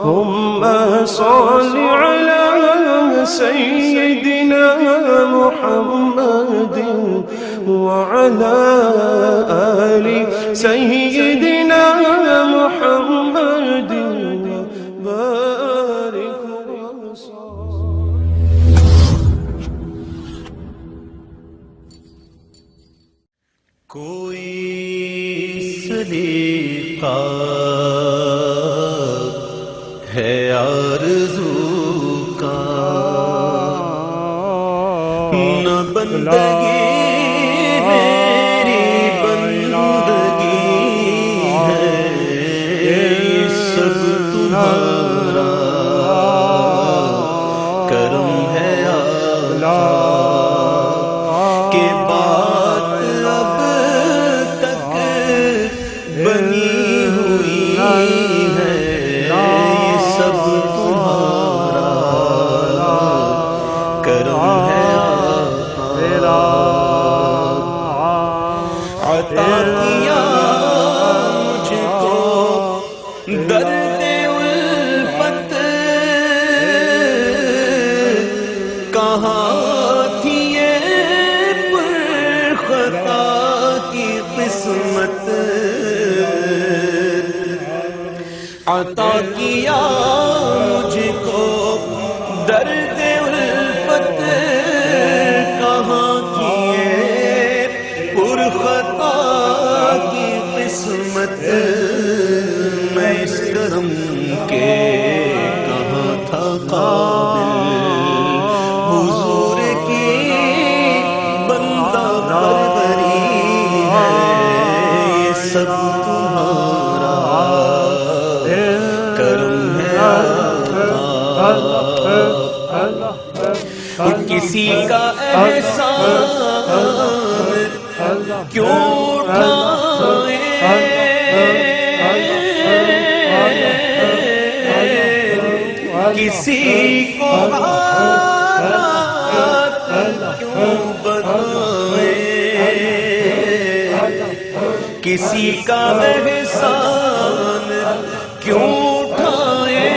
اللهم صل على سيدنا محمد وعلى آل سيدنا محمد بارك کوئی سلیقہ ہے آرزو کا نہ بندگی میری بندگی ہے یہ سب تمہارا کرم ہے اللہ کے بات اب تک بنی ہوئی ہے یہ سب تمہارا کرم ہے عطا کیا مجھ کو درد الفت کہاں تھی یہ پر خطا کی قسمت عطا کیا مجھ کو درد الفت کہاں تھی یہ پر خطا کی قسمت میں اس کرم کے کہاں تھا قابل حضور کی بندہ پروری ہے یہ سب تمہارا کرم ہے کسی کا احسان کیوں اٹھائے کسی کو حالات کیوں بتائے کسی کا احسان کیوں اٹھائے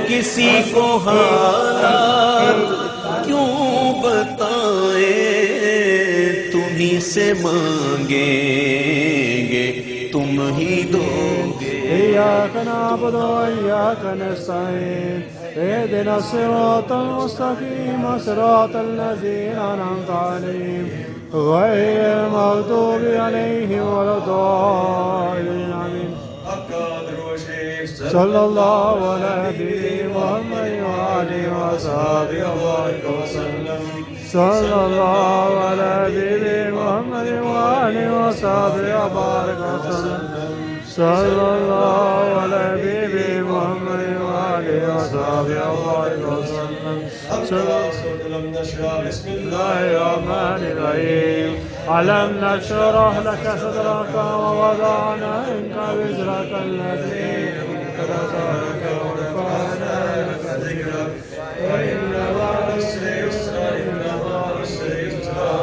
کسی کو حالات کیوں بتائے تمہیں سے مانگیں گے تم ہی دو گے إياك نعبد وإياك نستعين اهدنا الصراط المستقيم صراط الذين أنعمت عليهم غير المغضوب عليهم ولا الضالين آمين صلى الله على نبينا محمد وآله وصحبه وسلم صلى الله على نبينا محمد وآله وصحبه وسلم صلى الله على نبينا محمد وآله وصحبه وسلم بسم الله الرحمن الرحيم ألم نشرح لك صدرك ووضعنا عنك وزرك الذي أنقض ورفعنا لك ذكرك وإن مع العسر يسرا إن مع العسر يسرا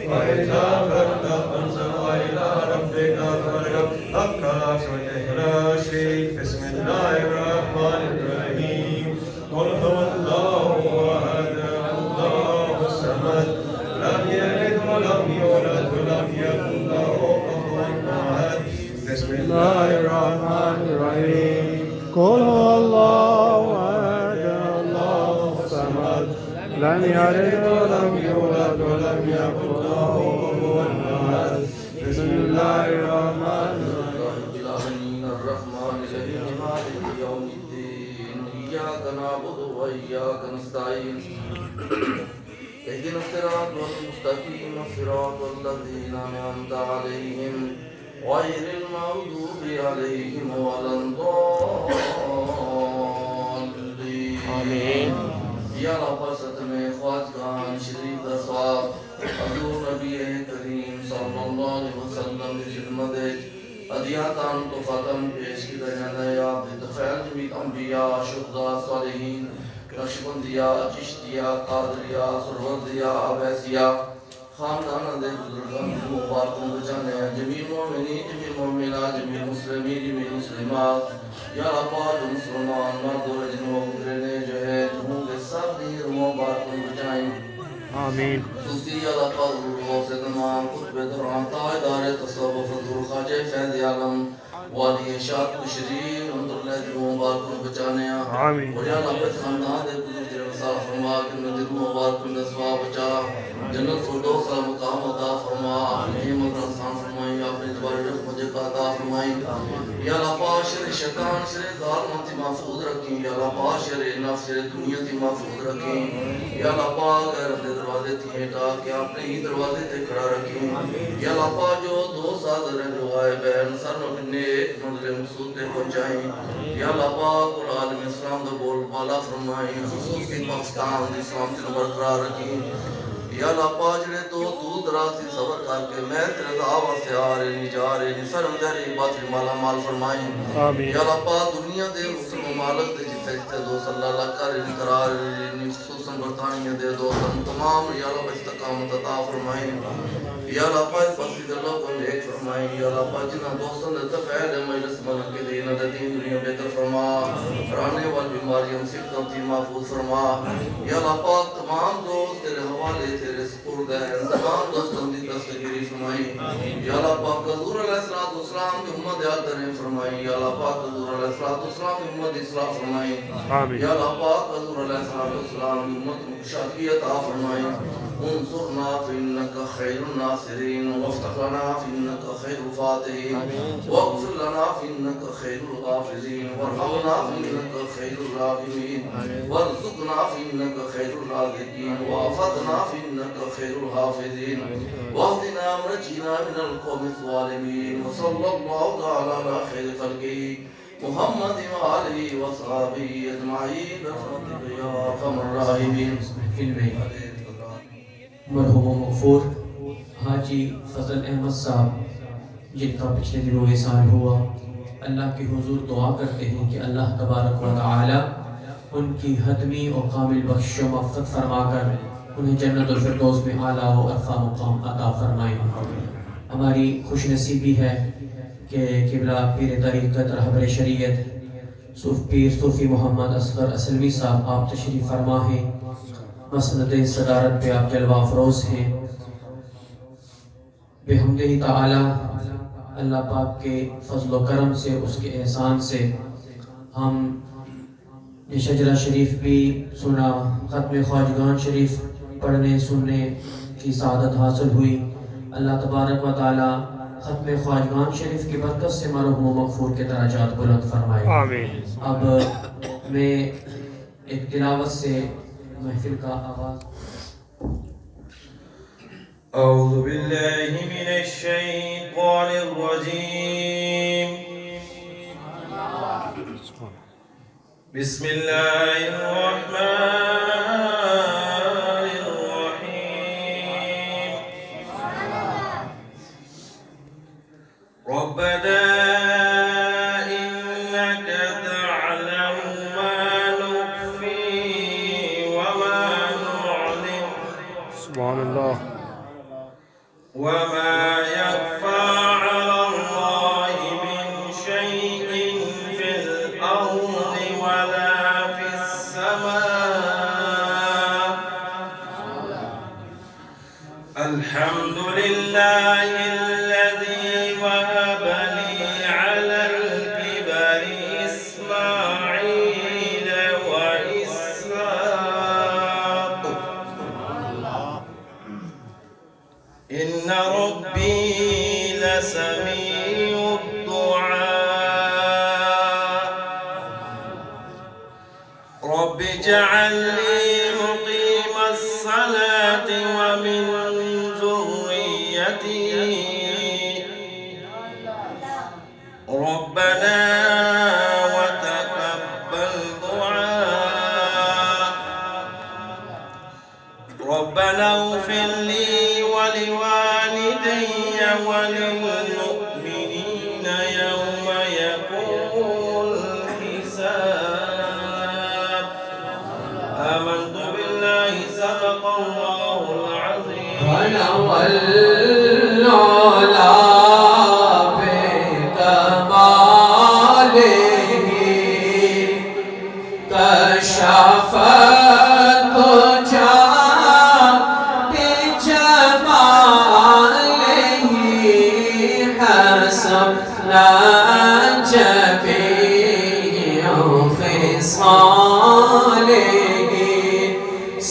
فإذا فرغت فانصب وإلى ربك فارغب بسم الله الرحمن الرحيم قل هو الله أحد الله الصمد لم يلد ولم يولد ولم يكن له كفوا أحد بسم الله الرحمن الرحيم قل هو الله أحد الله الصمد لم يلد ولم يولد ولم يكن له كفوا أحد بسم الله الرحمن الرحيم الرحمن الرحيم مالك يوم الدين إياك نعبد وإياك نستعين اهدنا الصراط المستقيم صراط الذين أنعمت عليهم غير المغضوب عليهم ولا الضالين آمين یا رفاست میں خواجگان شریف کا ثواب حضور نبی کریم صلی اللہ علیہ وسلم کی خدمت ادیاتان تو ختم پیش کی دنیا یا بتفعیل جمعیت انبیاء شہداء صالحین نقشبندیہ چشتیہ قادریہ سروردیہ عبیسیہ خاندان دے بزرگان کو مبارکوں بچانے جمیل مومنین جمیل مومنات جمیل مسلمین جمیل مسلمات یا اللہ پاک مسلمان مرد و جنوں گزرنے جو ہے جنہوں کے سب دیر مبارکوں بچائیں آمین. دوسری اللہ پاک روح سے تمام خطب دوران تائیدار تصوف حضور خواجہ فیض عالم والی شاعت کو شریف اندر اللہ دل مبارکوں بچانے آمین. اور یا اللہ پاک خاندان دے بزرگ تیرے وصال فرما کہ انہیں دل مبارکوں دے سوا بچا جنت فردوس کا مقام عطا فرما اپنی حمد انسان فرمائی اپنی دوبارے رفت مجھے کا عطا فرمائی یا اللہ پاک شر شیطان شر ظالمان تی محفوظ رکھیں یا اللہ پاک شر نفس شر دنیا تی محفوظ رکھیں یا اللہ پاک غیر اپنے دروازے تی ہٹا کہ اپنے ہی دروازے تے کھڑا رکھیں یا اللہ پاک جو دو ساتھ رہ جو آئے بہن سر مکنے ایک منزل مقصود تے پہنچائیں یا اللہ پاک اور عالم اسلام دا بول بالا فرمائیں خصوص کی پاکستان اسلام تی برقرار رکھیں یا اللہ پاک جڑے تو دراز سے صبر کر کے میں تیرے دعوت سے آ رہے نہیں جا رہے نہیں سر مدری باطل مالا مال فرمائیں یا اللہ پاک دنیا دے مسلم ممالک دے جتے جتے دوست اللہ اللہ کر رہے قرار رہے خصوصاً برطانیہ دے دوستاً تمام یا اللہ استقامت عطا فرمائیں یا اللہ پاک پسید اللہ کو نیک فرمائیں یا اللہ پاک جنہ دوستاً دے تفعیل مجلس ملک کے دینہ دے دین دنیا بہتر فرما رانے وال بیماری ہم سکتوں تی محفوظ فرما یا اللہ پاک تمام دوست تیرے حوالے تیرے سپرد ہے تمام دوستوں دی دستگیری فرمائی یا اللہ پاک حضور علیہ السلام کی امت یاد کریں فرمائی یا اللہ پاک حضور علیہ السلام کی امت اصلاح فرمائی یا اللہ پاک حضور علیہ السلام کی امت مشاقی عطا فرمائی انصرنا فإنك خير الناصرين وافتح لنا فإنك خير الفاتحين واغفر لنا فإنك خير الغافرين وارحمنا فإنك خير الراحمين وارزقنا فإنك خير الرازقين وافقنا فإنك خير الحافظين واهدنا ونجنا من القوم الظالمين وصلى الله تعالى على خير خلقه محمد وآله وصحبه أجمعين برحمتك يا أرحم الراحمين. مرحوم و مغفور حاجی فضل احمد صاحب جن کا پچھلے دنوں وصال ہوا اللہ کے حضور دعا کرتے ہیں کہ اللہ تبارک و تعالی ان کی حتمی و کامل بخش و مغفرت فرما کر انہیں جنت الفردوس میں اعلیٰ و عرفہ مقام عطا فرمائیں. ہماری خوش نصیبی ہے کہ قبلہ پیر طریقت رہبر شریعت پیر صوفی محمد اصغر اسلمی صاحب آپ تشریف فرما ہیں. مسند صدارت پہ آپ جلوہ افروز ہیں. بحمدہ تعالی اللہ پاک کے فضل و کرم سے اس کے احسان سے ہم یہ شجرہ شریف بھی سنا, ختم خواجگان شریف پڑھنے سننے کی سعادت حاصل ہوئی. اللہ تبارک و تعالی ختم خواجگان شریف کی برکت سے مرحوم و مغفور کے درجات بلند فرمائے. آمین. اب میں ایک تلاوت سے محفل کا آغاز. أعوذ بالله من الشيطان الرجيم. بسم الله الرحمن الرحيم. ربنا وما يخفى على الله من شيء في الأرض ولا في السماء. الحمد لله الذي وهب لي على الكبر إسماعيل وإسحاق إن ربي لسميع الدعاء. رب اجعلني مقيم الصلاة ومن ذريتي ربنا وتقبل دعاء. ربنا اغفر لي ولوالدي وللمؤمنين يوم يقوم الحساب. آمنت بالله صدق الله العظيم. کشف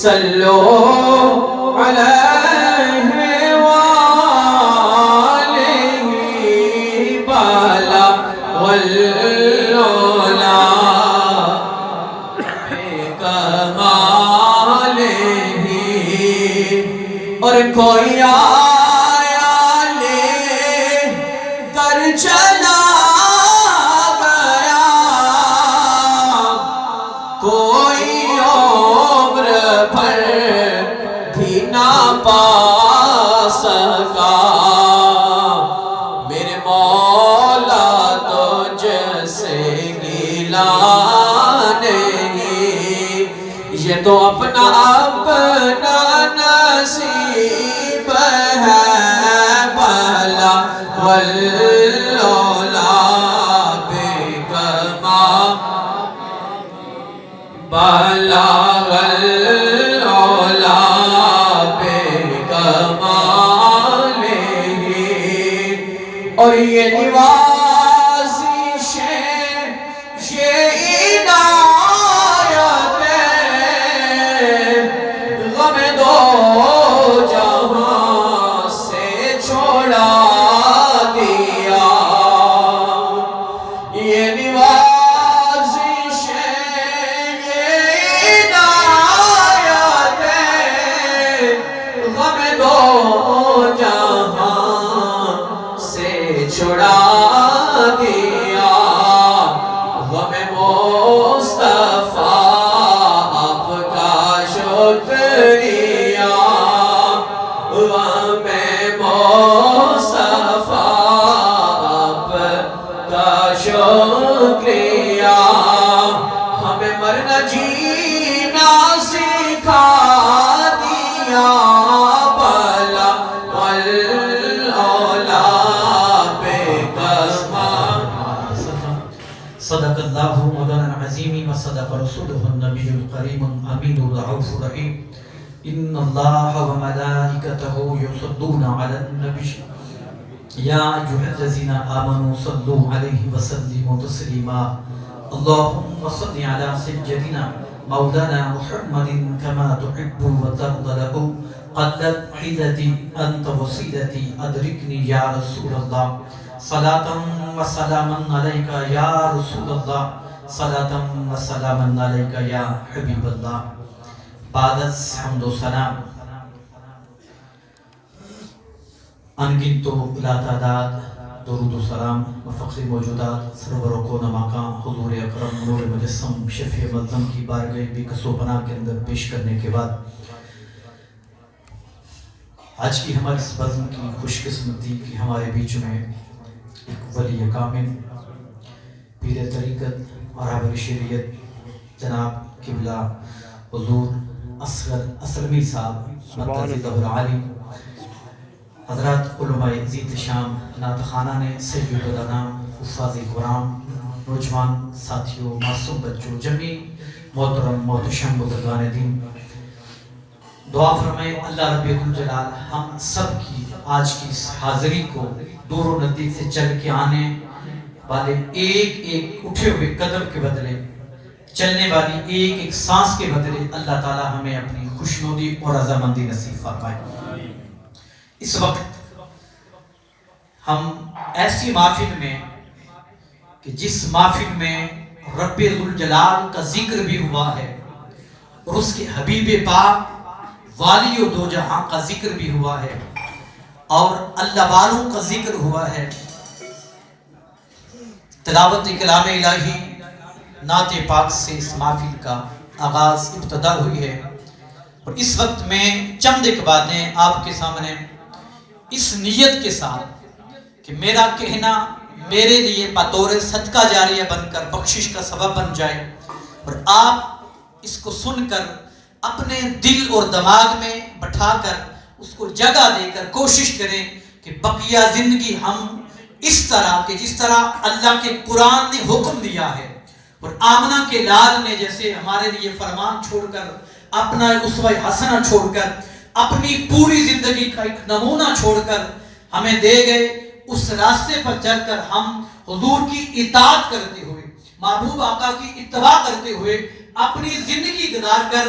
صلو علیہ وآلہ بالا والعلا بکمالہ اور کوئی آیا لے کر چلا گیا کوئی پر بھی نہ پا سکا میرے مولا تجھ سے گیلا نہیں یہ تو اپنا نصیب ہے بھلا واللولا بکمال بھلا اور یہ نوازش یہ عنایت غم دو جہاں سے چھوڑا دیا یہ نوازش یہ عنایت غم دو جہاں چھڑا دیا غم مصطفیٰ آپ کا شکریہ غم مصطفیٰ آپ کا شکریہ ہمیں مرنا جینا سکھا دیا بھلا والعلا صدق اللہ مولانا العظیم وصدق رسولہ النبی الکریم الامین الرؤوف الرحیم ان اللہ وملائکتہ یصلون علی النبی یا ایھا الذین آمنوا صلوا علیہ وسلموا تسلیما اللہم صل علی سیدنا مولانا محمد کما تحب وترضى له قلت عدتي انت وسيلتي ادركني يا رسول الله صلاة وسلاما عليك يا رسول الله صلاة وسلاما عليك يا حبيب الله بعد حمد و ثنا انگنتو لا تعداد درود و سلام و فخر موجودات سرور و کون مقام حضور اکرم نور مجسم شفیع ملزم کی بارگاہ بے کسو پناہ کے اندر پیش کرنے کے بعد آج کی ہماری اس بزم کی خوش قسمتی کہ ہمارے بیچ میں ایک ولی کامل پیر طریقت اور رہبر شریعت جناب قبلہ حضور اصغر اسلمی صاحب مدد العالی حضرات علماء عزیز شام نعت خانہ نے سید الانام حفاظ قرآن نوجوان ساتھیوں معصوم بچوں جمعی محترم محتشم بزرگان دین دعا فرمائے اللہ رب الجلال ہم سب کی آج کی اس حاضری کو دور و نزدیک سے چل کے آنے والے ایک ایک اٹھے ہوئے قدم کے بدلے چلنے والی ایک ایک سانس کے بدلے اللہ تعالی ہمیں اپنی خوشنودی اور رضامندی نصیب فرمائے۔ اس وقت ہم ایسی محفل میں کہ جس محفل میں رب ذوالجلال کا ذکر بھی ہوا ہے اور اس کے حبیب پاک والی و دو جہاں کا ذکر بھی ہوا ہے اور اللہ والوں کا ذکر ہوا ہے، تلاوت کلام الہی نعت پاک سے اس محفل کا آغاز ابتدا ہوئی ہے، اور اس وقت میں چند ایک باتیں آپ کے سامنے اس نیت کے ساتھ کہ میرا کہنا میرے لیے بطور صدقہ جاریہ بن کر بخشش کا سبب بن جائے، اور آپ اس کو سن کر اپنے دل اور دماغ میں بٹھا کر اس کو جگہ دے کر کوشش کریں کہ بقیہ زندگی ہم اس طرح کہ جس طرح اللہ کے قرآن نے حکم دیا ہے اور آمنہ کے لال نے جیسے ہمارے لیے فرمان چھوڑ کر اپنا اسوہ حسنہ چھوڑ کر اپنی پوری زندگی کا ایک نمونہ چھوڑ کر ہمیں دے گئے، اس راستے پر چل کر ہم حضور کی اطاعت کرتے ہوئے محبوب آقا کی اتباع کرتے ہوئے اپنی زندگی گزار کر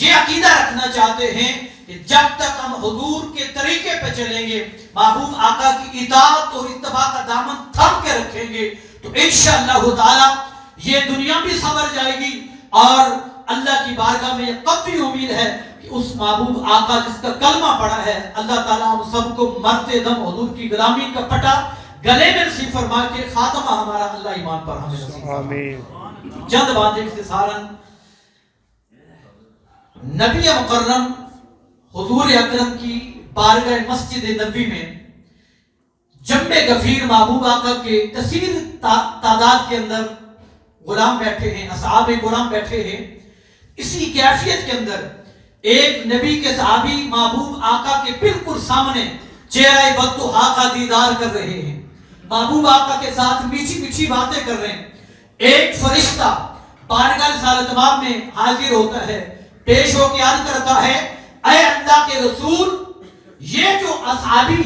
یہ عقیدہ رکھنا چاہتے ہیں کہ جب تک ہم حضور کے طریقے پہ چلیں گے، محبوب آقا کی اطاعت اور اتباع کا دامن تھام کے رکھیں گے، تو انشاءاللہ تعالی یہ دنیا بھی سنور جائے گی اور اللہ کی بارگاہ میں یہ قطعی امید ہے کہ اس محبوب آقا جس کا کلمہ پڑا ہے، اللہ تعالیٰ ہم سب کو مرتے دم حضور کی غلامی کا پٹا گلے میں نصیب فرما کے خاتمہ ہمارا اللہ ایمان پر ہمیں نصیب فرما۔ چند باتیں اختصاراً، نبی مکرم حضور اکرم کی بارگاہ مسجد نبوی میں جنب غفیر محبوب آقا کے کثیر تعداد کے اندر غلام بیٹھے ہیں، اصحاب غلام بیٹھے ہیں، اسی کیفیت کے اندر ایک نبی کے صحابی محبوب آقا کے بالکل سامنے چہرہ بددعا کا دیدار کر رہے ہیں، محبوب آقا کے ساتھ میٹھی میٹھی باتیں کر رہے ہیں۔ ایک فرشتہ بارگاہ رسالت مآب میں حاضر ہوتا ہے، پیش ہو کے عرض کرتا ہے، اے اللہ کے رسول، یہ جو اصحابی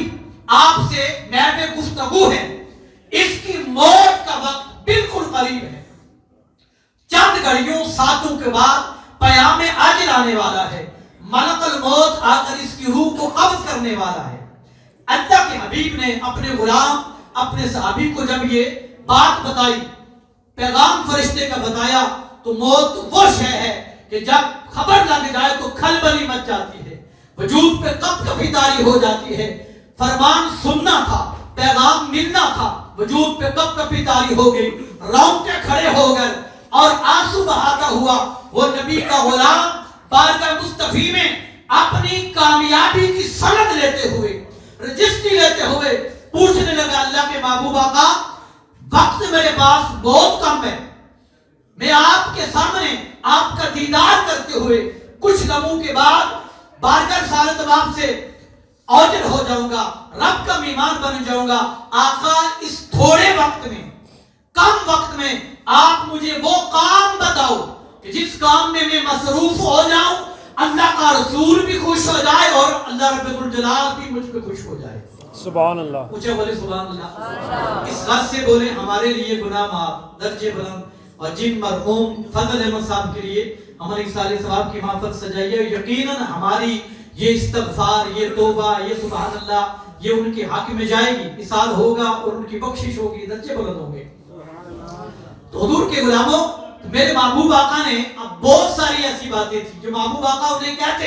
آپ سے محض گفتگو ہے، اس کی موت کا وقت بالکل قریب ہے، چند گھڑیوں ساتوں کے بعد پیام اجل آنے والا ہے، ملک الموت آ کر اس کی روح کو قبض کرنے والا ہے۔ اللہ کے حبیب نے اپنے غلام اپنے صحابی کو جب یہ بات بتائی، پیغام فرشتے کا بتایا، تو موت وہ شے ہے کہ جب خبر لگ جائے تو کھلبلی مچ جاتی ہے، وجود پہ کپ کپی تاری ہو جاتی ہے۔ فرمان سننا تھا، پیغام ملنا تھا، وجود پہ کپ کپی تاری ہو گئی، رونگٹے کھڑے ہو گئے اور آنسو بہاتا ہوا وہ نبی کا غلام بارگاہ مصطفی میں اپنی کامیابی کی سند لیتے ہوئے، رجسٹری لیتے ہوئے پوچھنے لگا، اللہ کے محبوب آقا، وقت میرے پاس بہت کم ہے، میں آپ کے سامنے آپ کا دیدار کرتے ہوئے کچھ لمحوں کے بعد بارگاہ رسالت مآب سے اوجل ہو جاؤں گا، رب کا مہمان بن جاؤں گا۔ آقا، اس تھوڑے وقت میں، کم وقت میں آپ مجھے وہ کام بتاؤ کہ جس کام میں میں مصروف ہو جاؤں، اللہ کا رسول بھی خوش ہو جائے اور اللہ رب الجلال بھی مجھ پہ خوش ہو جائے۔ سبحان اللہ، اونچے بولے سبحان اللہ۔ اس غرض سے بولے ہمارے لیے گناہ معاف، درجے بلند، اور جن مرحوم فضل احمد صاحب کے لیے ہماری سال ثواب کی محفل سجائیے، یقیناً ہماری یہ استغفار، یہ توبہ، یہ سبحان اللہ، یہ ان کے حق میں جائے گی، مثال ہوگا اور ان کی بخشش ہوگی، درجے بلند ہوں گے۔ تو حضور کے غلاموں، میرے محبوب آقا نے اب بہت ساری ایسی باتیں تھی جو محبوب آقا انہیں کہتے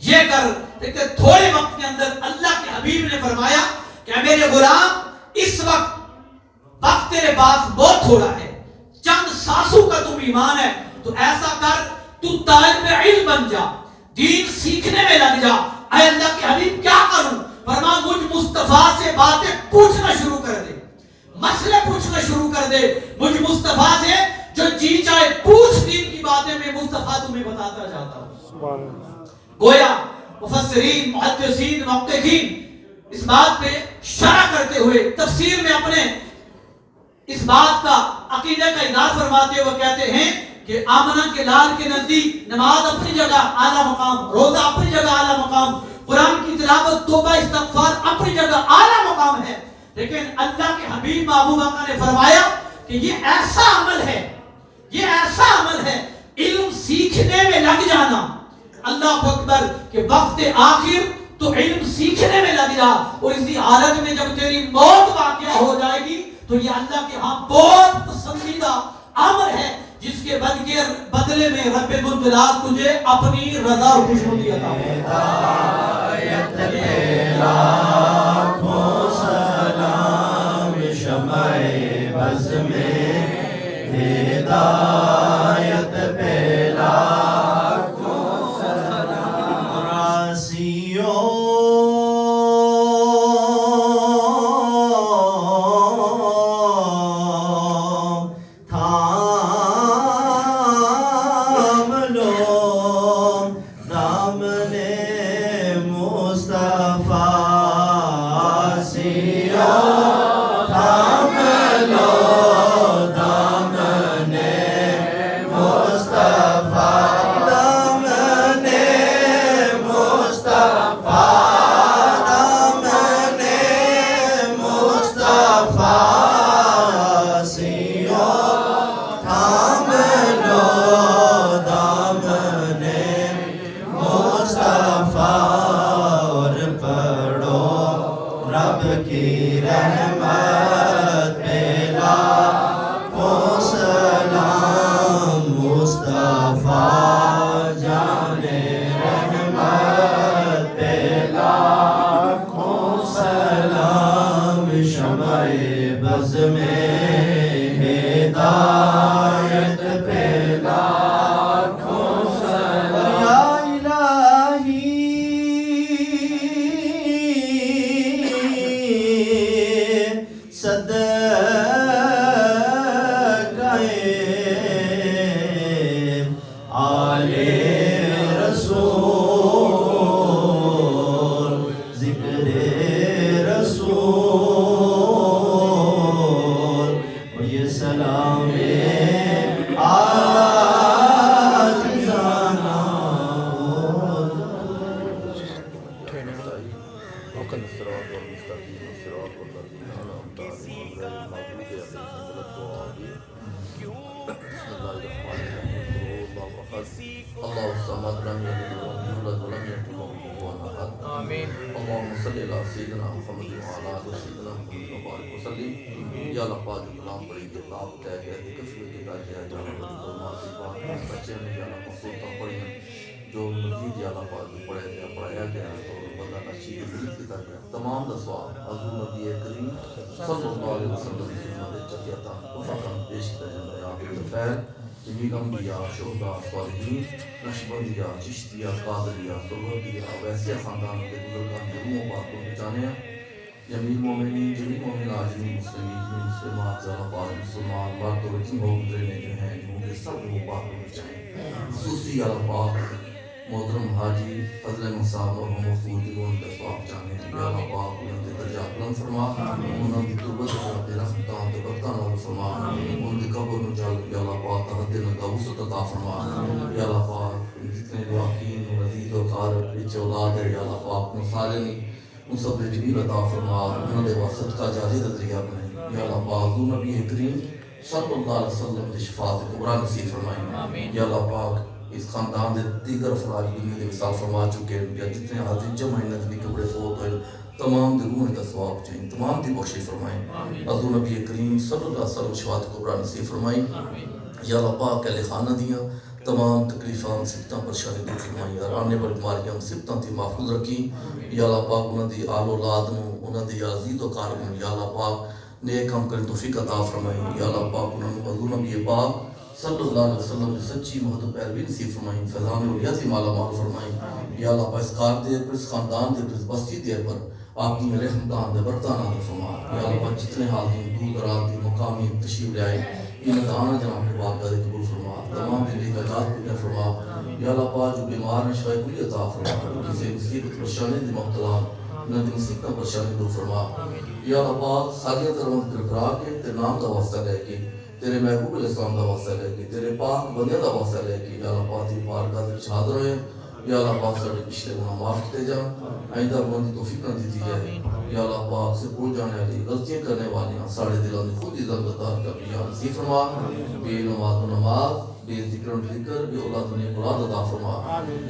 یہ کر، لیکن تھوڑے وقت کے اندر اللہ کے حبیب نے فرمایا کہ میرے غلام، اس وقت تیرے پاس بہت تھوڑا ہے، چند سانسوں کا تم ایمان ہے، تو ایسا کر، تو طالب علم بن جا، دین سیکھنے میں لگ جا۔ اے اللہ کے حبیب، کیا کروں؟ فرمایا مجھ مصطفیٰ سے باتیں پوچھنا شروع کر دے، مسئلے پوچھنا شروع کر دے، مجھ مصطفیٰ سے جو جی چاہے پوچھ، دین کی باتیں میں مصطفیٰ تمہیں بتاتا جاتا ہوں۔ گویا مفسرین، محدثین، محققین اس بات پہ شرح کرتے ہوئے تفسیر میں اپنے اس بات کا عقیدہ کا اظہار فرماتے ہوئے کہتے ہیں کہ آمنہ کے لال کے نزدیک نماز اپنی جگہ اعلیٰ مقام، روزہ اپنی جگہ اعلیٰ مقام، قرآن کی تلاوت، توبہ، استغفار اپنی جگہ اعلیٰ مقام ہے، لیکن اللہ کے حبیب محبوب آقا نے فرمایا کہ یہ ایسا عمل ہے، یہ ایسا عمل ہے، علم سیکھنے میں لگ جانا، اللہ اکبر، کہ وقت آخر تو علم سیکھنے میں لگ جا، اور اسی حالت میں جب تیری موت واقعہ ہو جائے گی تو یہ اللہ کے ہاں بہت پسندیدہ عمل ہے، جس کے بدلے میں رب الجلال تجھے اپنی رضا اور خوشنودی عطا فرمائے۔ لاکھوں سلام شمع بز میں ہدایت پہ لاکھوں سلام، راسیوں تھا ہدایت پہ لاکھوں سلام یا الہی صدقہ آل رسول ذکر رسول اور یہ سلام عاجزانہ اللہ الصمد لم یلد ولم یولد ولم یکن له کفوا احد آمین اللهم صل علی سیدنا محمد وعلی آل سیدنا محمد وبارک وسلم یا اللہ پاک کلام پڑھی کے آپ طے ہے کفر کے کا کیا جانا معافی پاک بچے نے یا اللہ مصیبت پڑھی جو مزید یا اللہ پاک پڑھایا گیا تو بندہ نشید کی گیا تمام دسواب حضور نبی کریم صلی اللہ علیہ وسلم کی خدمت چکیتا وفقاً پیش کیا جاتا ہے آپ خیر جمیل انبیاء شہداء صالحین نقشبندیہ چشتیہ قادریہ سلوردیہ ویسیہ خاندان کے بزرگان کے روحوں پاک کو بچانے ہیں جمیل مومنین جمیل مومنات جمیل مسلمین جمیل مسلمات زیادہ پاک مسلمان مرد و یتیم ہو گزرے جو ہیں جنہوں کے سب روحوں پاک کو بچائیں خصوصی اللہ پاک محترم حاجی فضل صاحب اور مغفور جنہوں کے سواب چاہنے ہیں یا اللہ پاک انہوں کے درجہ بلند فرما انہوں کی تربت اور اپنے رحمتان کے برکان اور فرما ان کی قبر میں جل یا اللہ پاک تحدین کا وسط عطا فرما یا اللہ پاک جتنے واقعین و عزیز و کار بچے اولاد ہے یا اللہ پاک ان سارے نے ان سب نے جمیل عطا فرما انہوں نے واسط کا جاری ذریعہ بنے یا اللہ پاک حضور نبی کریم صلی اللہ علیہ وسلم کی شفاعت کبریٰ نصیب فرمائیں یا اللہ پاک اس خاندان دے دیگر افراد دنیا دے وصال فرما چکے ہیں یا جتنے حاضر جمع نظمی کبڑے فوت ہوئے تمام دی روح کا ثواب چاہیے تمام دی بخشش فرمائیں حضور نبی کریم صلی اللہ علیہ وسلم شفاعت کبریٰ نصیب فرمائیں یا اللہ پاک اہل خانہ دیاں تمام تکلیفاں مصیبتاں پریشانی دور فرمائیں اور آنے والی بیماریاں مصیبتاں تی محفوظ رکھی یا اللہ پاک انہاں دی آل اولاد نو انہاں دی عزیز و کارم یا اللہ پاک نیک کام کرنے توفیق عطا فرمائیں یا اللہ پاک انہاں نو حضور نبی پاک صلی اللہ علیہ وسلم نے سچی محبت پیروی نصیب فرمائیں فیضان اولیاء مالا مال فرمائیں یا اللہ پاک اس کار دے پر اس خاندان دے پر اس بستی دے پر آپ کی رحمتان دے برتان عطا فرما یا اللہ پاک جتنے حاضرین دور دراز دی مقامی تشریف لے آئے ان دانا جناب کے بارگاہ دے قبول فرما تمام دل کا جات کو فرما یا اللہ پاک جو بیمار ہیں شفا کلی عطا فرما کسی مصیبت پریشانی دی مبتلا انہاں دی مصیبت پریشانی دور فرما یا اللہ پاک ساریاں طرح کرا کے تیرے نام کا واسطہ لے کے تیرے محبوب علیہ السلام کا واسطہ لے کے تیرے پاک بندے کا واسطہ لے کے یا اللہ پاک تیری بارگاہ دے حاضر ہوئے یا اللہ پاک سارے پچھلے گناہ معاف کیتے جان آئندہ بندی توفیق نہ دیتی جائے یا اللہ پاک سے بھول جانے والی غلطیاں کرنے والی ساڑے دلوں نے خود عزت گدار کا یا نصیب فرما بے نماز و نماز بے ذکر و ذکر بے اولاد و نیک اولاد عطا فرما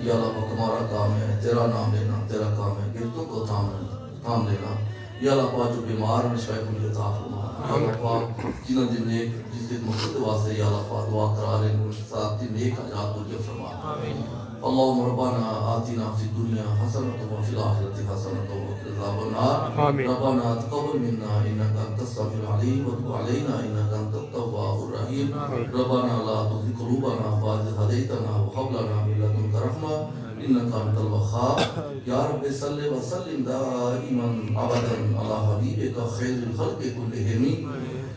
یا اللہ پاک ہمارا کام ہے تیرا نام لینا تیرا کام ہے گرتوں کو تھام لینا یا اللہ پاک جو بیمار ہیں شفا کو عطا فرما یا اللہ پاک جنہاں دن نیک جس دن مقصد واسطے یا اللہ پاک دعا کرا رہے ہیں ساتھ دن نیک آجات کو جو فرما اللهم ربنا آتنا في الدنيا حسنة وفي الآخرة حسنة وقنا عذاب النار ربنا تقبل منا إنك أنت السميع العليم وتب علينا إنك أنت التواب الرحيم ربنا لا تزغ قلوبنا بعد إذ هديتنا وهب لنا من لدنك رحمة إنك أنت الوهاب يا رب صل وسلم دائما أبدا على حبيبك خير الخلق كلهم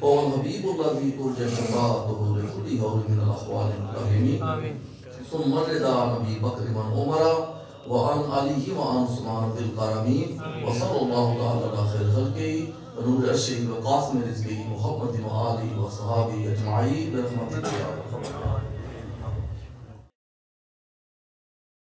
والحبيب الذي ترجى شفاعته لكل هول من الأحوال الكريم ثم رضا نبي بكر من عمر وعن عليه وعن عثمان ذي الكرمين وصلى الله تعالى على خير خلقه ونور الشيخ وقاسم رزقه محمد وآله وصحابه أجمعين برحمتك يا رب